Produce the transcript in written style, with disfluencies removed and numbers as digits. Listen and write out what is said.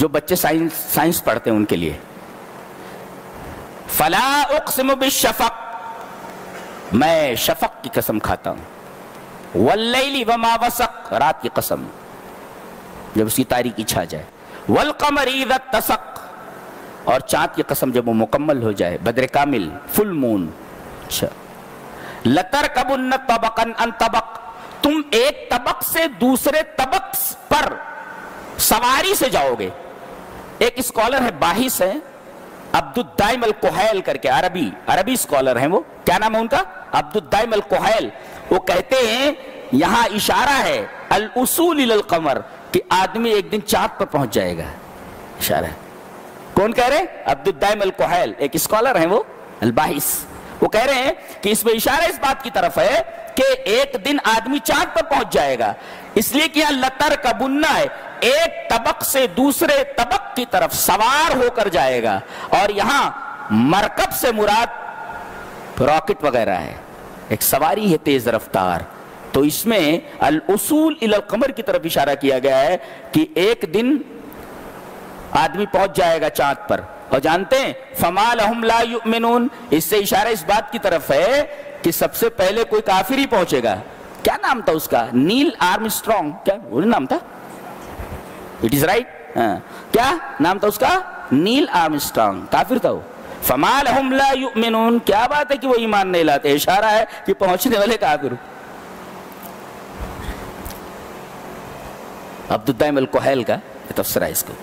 جو بچے سائنس پڑھتے ہیں ان کے لیے. فلا اقسم بالشفق, میں شفق کی قسم کھاتا ہوں. واللیل وما وسق, رات کی قسم جب اس کی تاریکی چھا جائے. والقمر اذا اتسق, اور چاند کی قسم جب وہ مکمل ہو جائے, بدر کامل, فل مون. اچھا. لترکبن طبقا عن طبق, تم ایک طبق سے دوسرے طبق پر سواری سے جاؤ گے. ایک اسکالر ہے, باحث ہے, عبد الدائم الکحیل کر کے, عربی اسکالر ہیں وہ, کیا نام ہے ان کا؟ عبد الدائم الکحیل. وہ کہتے ہیں یہاں اشارہ ہے الوصول الی القمر, کہ آدمی ایک دن چاند پر پہنچ جائے گا. اشارہ ہے. کون کہہ رہے؟ عبد الدائم الکحیل, ایک اسکالر ہیں وہ, الباحث. وہ کہہ رہے ہیں کہ اس میں اشارہ اس بات کی طرف ہے کہ ایک دن آدمی چاند پر پہنچ جائے گا. اس لیے کہ یہاں لترکبن ہے, ایک طبق سے دوسرے طبق کی طرف سوار ہو کر جائے گا. اور یہاں مرکب سے مراد راکٹ وغیرہ ہے, ایک سواری ہے تیز رفتار. تو اس میں الوصول الی القمر کی طرف اشارہ کیا گیا ہے کہ ایک دن آدمی پہنچ جائے گا چاند پر. اور جانتے ہیں فما لہم لا یؤمنون, اس سے اشارہ اس بات کی طرف ہے کہ سب سے پہلے کوئی کافر ہی پہنچے گا. کیا نام تھا اس کا؟ نیل آرمسٹرانگ, کیا وہ نام تھا؟ It is right. کیا نام تھا اس کا؟ نیل آرمسٹرانگ, کافر تھا وہ. فما لہم لا یؤمنون, کیا بات ہے کہ وہ ایمان نہیں لاتے, اشارہ ہے کہ پہنچنے والے کافر. عبد الدائم الکحیل کا یہ تفسیر ہے اس کو.